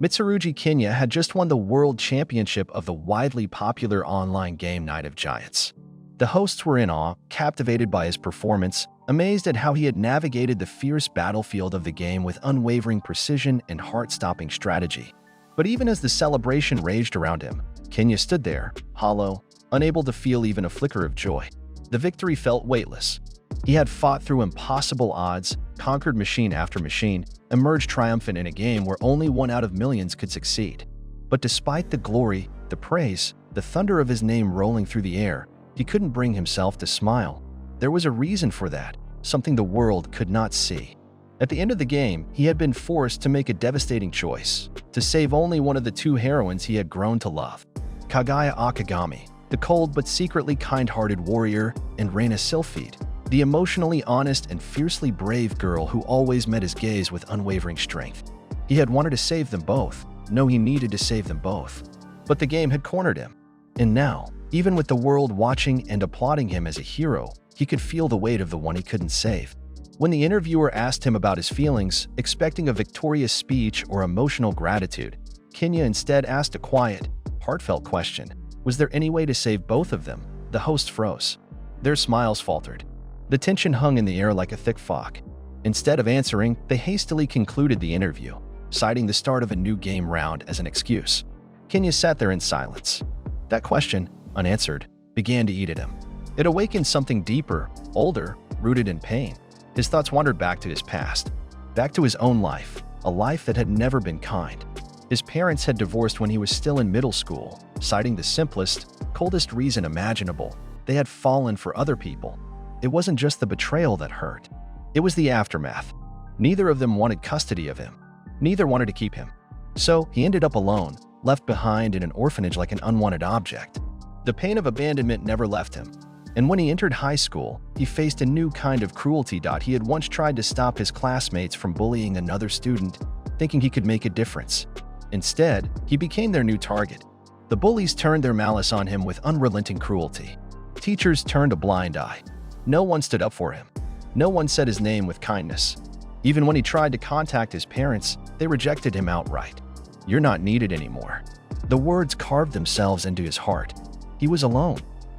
Mitsurugi Kinya had just won the World Championship of the widely popular online game Night of Giants. The hosts were in awe, captivated by his performance, amazed at how he had navigated the fierce battlefield of the game with unwavering precision and heart-stopping strategy. But even as the celebration raged around him, Kinya stood there, hollow, unable to feel even a flicker of joy. The victory felt weightless. He had fought through impossible odds, conquered machine after machine, emerged triumphant in a game where only one out of millions could succeed. But despite the glory, the praise, the thunder of his name rolling through the air, he couldn't bring himself to smile. There was a reason for that, something the world could not see. At the end of the game, he had been forced to make a devastating choice, to save only one of the two heroines he had grown to love. Kaguya Akagami, the cold but secretly kind-hearted warrior, and Reina Sylphide, the emotionally honest and fiercely brave girl who always met his gaze with unwavering strength. He had wanted to save them both. No, he needed to save them both. But the game had cornered him. And now, even with the world watching and applauding him as a hero, he could feel the weight of the one he couldn't save. When the interviewer asked him about his feelings, expecting a victorious speech or emotional gratitude, Kinya instead asked a quiet, heartfelt question. Was there any way to save both of them? The host froze. Their smiles faltered. The tension hung in the air like a thick fog. Instead of answering, they hastily concluded the interview, citing the start of a new game round as an excuse. Kinya sat there in silence. That question, unanswered, began to eat at him. It awakened something deeper, older, rooted in pain. His thoughts wandered back to his past, back to his own life, a life that had never been kind. His parents had divorced when he was still in middle school, citing the simplest, coldest reason imaginable. They had fallen for other people. It wasn't just the betrayal that hurt. It was the aftermath. Neither of them wanted custody of him. Neither wanted to keep him. So he ended up alone, left behind in an orphanage like an unwanted object. The pain of abandonment never left him. And when he entered high school, he faced a new kind of cruelty. He had once tried to stop his classmates from bullying another student, thinking he could make a difference. Instead, he became their new target. The bullies turned their malice on him with unrelenting cruelty. Teachers turned a blind eye. No one stood up for him. No one said his name with kindness. Even when he tried to contact his parents, they rejected him outright. "You're not needed anymore." The words carved themselves into his heart. He was alone.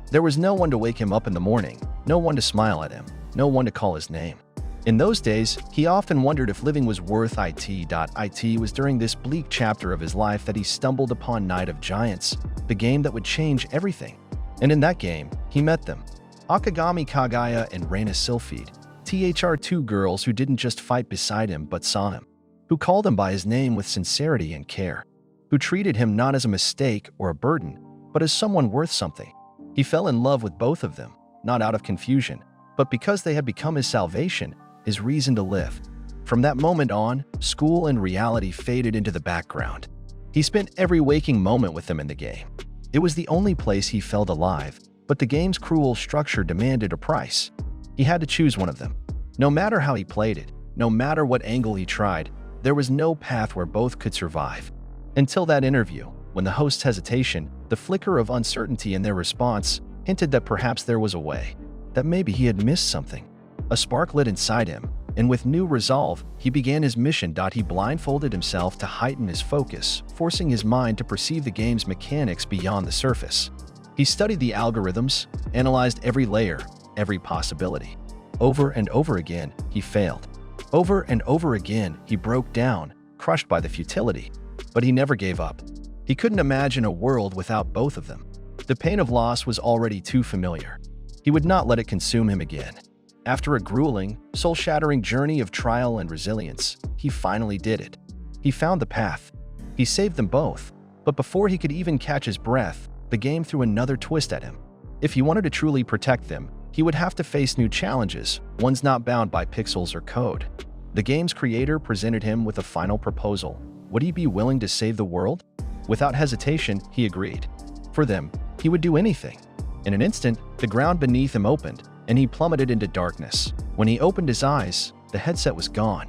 There was no one to wake him up in the morning, no one to smile at him, no one to call his name. In those days, he often wondered if living was worth it. It was during this bleak chapter of his life that he stumbled upon Night of Giants, the game that would change everything. And in that game, he met them. Akagami Kaguya and Reina Sylphide, two girls who didn't just fight beside him but saw him, who called him by his name with sincerity and care, who treated him not as a mistake or a burden, but as someone worth something. He fell in love with both of them, not out of confusion, but because they had become his salvation, his reason to live. From that moment on, school and reality faded into the background. He spent every waking moment with them in the game. It was the only place he felt alive, but the game's cruel structure demanded a price. He had to choose one of them. No matter how he played it, no matter what angle he tried, there was no path where both could survive. Until that interview, when the host's hesitation, the flicker of uncertainty in their response, hinted that perhaps there was a way, that maybe he had missed something. A spark lit inside him, and with new resolve, he began his mission. He blindfolded himself to heighten his focus, forcing his mind to perceive the game's mechanics beyond the surface. He studied the algorithms, analyzed every layer, every possibility. Over and over again, he failed. Over and over again, he broke down, crushed by the futility. But he never gave up. He couldn't imagine a world without both of them. The pain of loss was already too familiar. He would not let it consume him again. After a grueling, soul-shattering journey of trial and resilience, he finally did it. He found the path. He saved them both. But before he could even catch his breath, the game threw another twist at him. If he wanted to truly protect them, he would have to face new challenges, ones not bound by pixels or code. The game's creator presented him with a final proposal. Would he be willing to save the world? Without hesitation, he agreed. For them, he would do anything. In an instant, the ground beneath him opened, and he plummeted into darkness. When he opened his eyes, the headset was gone.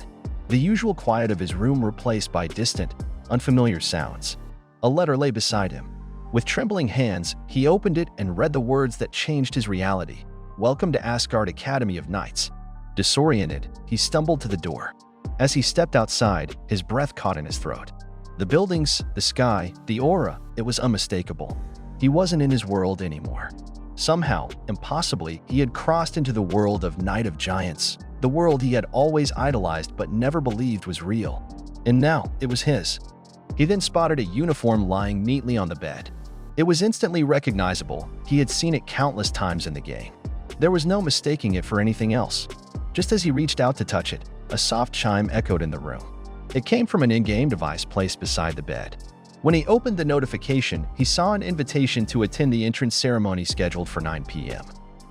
The usual quiet of his room replaced by distant, unfamiliar sounds. A letter lay beside him. With trembling hands, he opened it and read the words that changed his reality. "Welcome to Asgard Academy of Knights." Disoriented, he stumbled to the door. As he stepped outside, his breath caught in his throat. The buildings, the sky, the aura, it was unmistakable. He wasn't in his world anymore. Somehow, impossibly, he had crossed into the world of Night of Giants, the world he had always idolized but never believed was real. And now, it was his. He then spotted a uniform lying neatly on the bed. It was instantly recognizable. He had seen it countless times in the game. There was no mistaking it for anything else. Just as he reached out to touch it, a soft chime echoed in the room. It came from an in-game device placed beside the bed. When he opened the notification, he saw an invitation to attend the entrance ceremony scheduled for 9 p.m.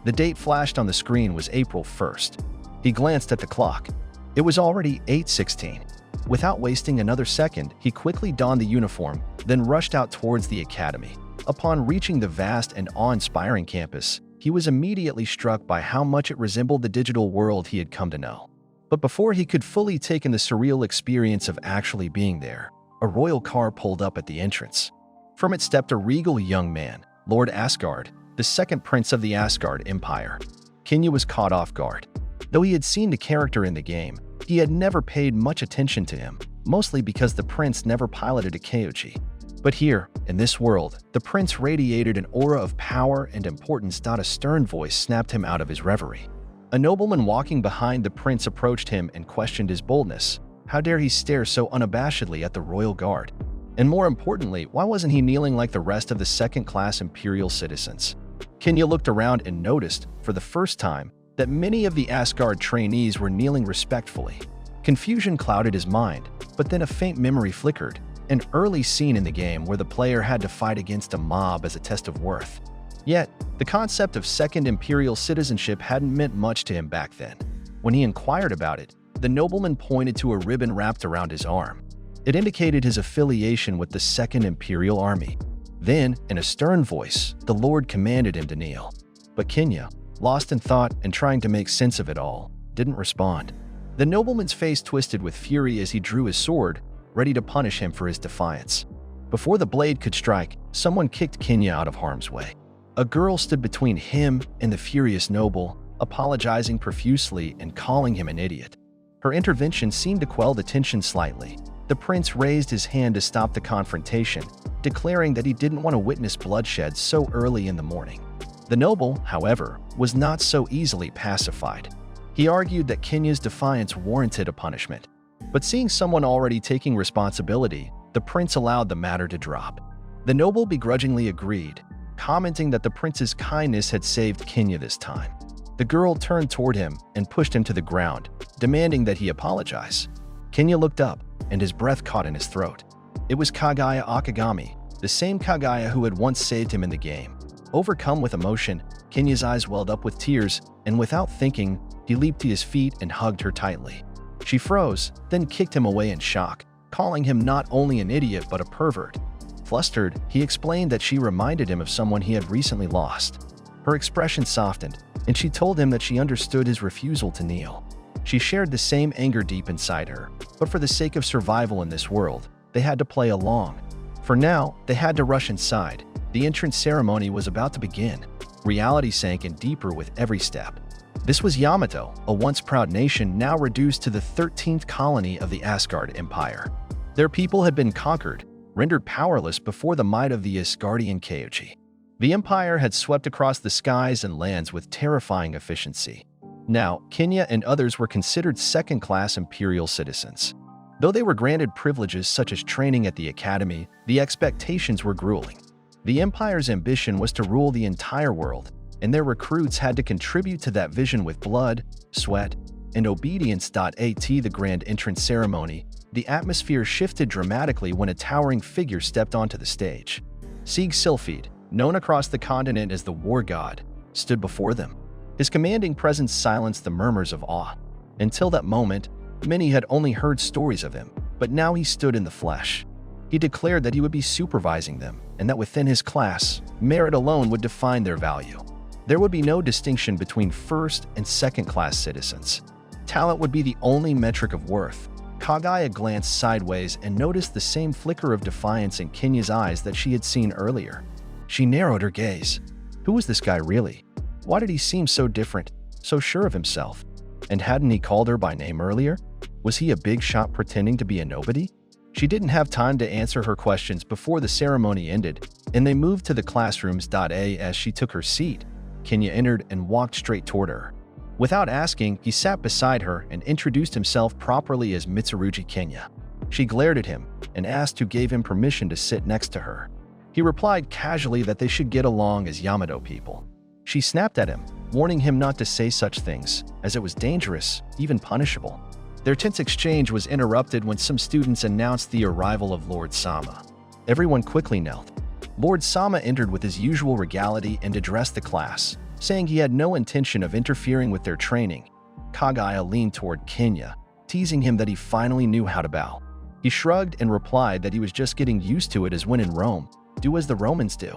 The date flashed on the screen was April 1st. He glanced at the clock. It was already 8:16. Without wasting another second, he quickly donned the uniform, then rushed out towards the academy. Upon reaching the vast and awe-inspiring campus, he was immediately struck by how much it resembled the digital world he had come to know. But before he could fully take in the surreal experience of actually being there, a royal car pulled up at the entrance. From it stepped a regal young man, Lord Asgard, the second prince of the Asgard Empire. Kinya was caught off guard. Though he had seen the character in the game, he had never paid much attention to him, mostly because the prince never piloted a Kyoji. But here, in this world, the prince radiated an aura of power and importance. A stern voice snapped him out of his reverie. A nobleman walking behind the prince approached him and questioned his boldness. How dare he stare so unabashedly at the royal guard? And more importantly, why wasn't he kneeling like the rest of the second-class imperial citizens? Kinya looked around and noticed, for the first time, that many of the Asgard trainees were kneeling respectfully. Confusion clouded his mind, but then a faint memory flickered. An early scene in the game where the player had to fight against a mob as a test of worth. Yet, the concept of second imperial citizenship hadn't meant much to him back then. When he inquired about it, the nobleman pointed to a ribbon wrapped around his arm. It indicated his affiliation with the Second Imperial Army. Then, in a stern voice, the Lord commanded him to kneel. But Kinya, lost in thought and trying to make sense of it all, didn't respond. The nobleman's face twisted with fury as he drew his sword, ready to punish him for his defiance. Before the blade could strike, someone kicked Kinya out of harm's way. A girl stood between him and the furious noble, apologizing profusely and calling him an idiot. Her intervention seemed to quell the tension slightly. The prince raised his hand to stop the confrontation, declaring that he didn't want to witness bloodshed so early in the morning. The noble, however, was not so easily pacified. He argued that Kinya's defiance warranted a punishment. But seeing someone already taking responsibility, the prince allowed the matter to drop. The noble begrudgingly agreed, commenting that the prince's kindness had saved Kinya this time. The girl turned toward him and pushed him to the ground, demanding that he apologize. Kinya looked up, and his breath caught in his throat. It was Kaguya Akagami, the same Kaguya who had once saved him in the game. Overcome with emotion, Kinya's eyes welled up with tears, and without thinking, he leaped to his feet and hugged her tightly. She froze, then kicked him away in shock, calling him not only an idiot but a pervert. Flustered, he explained that she reminded him of someone he had recently lost. Her expression softened, and she told him that she understood his refusal to kneel. She shared the same anger deep inside her, but for the sake of survival in this world, they had to play along. For now, they had to rush inside. The entrance ceremony was about to begin. Reality sank in deeper with every step. This was Yamato, a once proud nation now reduced to the 13th colony of the Asgard Empire. Their people had been conquered, rendered powerless before the might of the Asgardian Kyoji. The empire had swept across the skies and lands with terrifying efficiency. Now, Kinya and others were considered second-class imperial citizens. Though they were granted privileges such as training at the academy, the expectations were grueling. The empire's ambition was to rule the entire world, and their recruits had to contribute to that vision with blood, sweat, and obedience. At the grand entrance ceremony, the atmosphere shifted dramatically when a towering figure stepped onto the stage. Sieg Sylphid, known across the continent as the War God, stood before them. His commanding presence silenced the murmurs of awe. Until that moment, many had only heard stories of him, but now he stood in the flesh. He declared that he would be supervising them, and that within his class, merit alone would define their value. There would be no distinction between first and second-class citizens. Talent would be the only metric of worth. Kaguya glanced sideways and noticed the same flicker of defiance in Kinya's eyes that she had seen earlier. She narrowed her gaze. Who was this guy really? Why did he seem so different, so sure of himself? And hadn't he called her by name earlier? Was he a big shot pretending to be a nobody? She didn't have time to answer her questions before the ceremony ended, and they moved to the classrooms. As she took her seat, Kenya entered and walked straight toward her. Without asking, he sat beside her and introduced himself properly as Mitsurugi Kenya. She glared at him and asked who gave him permission to sit next to her. He replied casually that they should get along as Yamato people. She snapped at him, warning him not to say such things, as it was dangerous, even punishable. Their tense exchange was interrupted when some students announced the arrival of Lord Sama. Everyone quickly knelt. Lord Sama entered with his usual regality and addressed the class, saying he had no intention of interfering with their training. Kagaya leaned toward Kenya, teasing him that he finally knew how to bow. He shrugged and replied that he was just getting used to it, as when in Rome, do as the Romans do.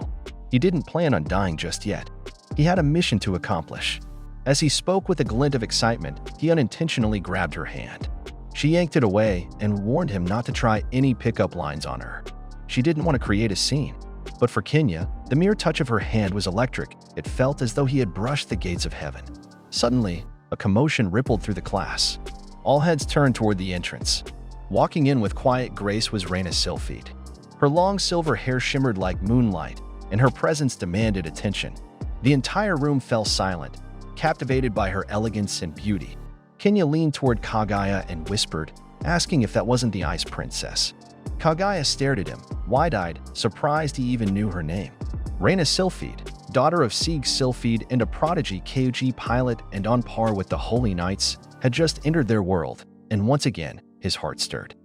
He didn't plan on dying just yet. He had a mission to accomplish. As he spoke with a glint of excitement, he unintentionally grabbed her hand. She yanked it away and warned him not to try any pickup lines on her. She didn't want to create a scene. But for Kenya, the mere touch of her hand was electric. It felt as though he had brushed the gates of heaven. Suddenly, a commotion rippled through the class. All heads turned toward the entrance. Walking in with quiet grace was Reina Sylphide. Her long silver hair shimmered like moonlight, and her presence demanded attention. The entire room fell silent, captivated by her elegance and beauty. Kenya leaned toward Kagaya and whispered, asking if that wasn't the Ice Princess. Kagaya stared at him, wide-eyed, surprised he even knew her name. Reina Sylphide, daughter of Sieg Sylphide and a prodigy KOG pilot and on par with the Holy Knights, had just entered their world, and once again, his heart stirred.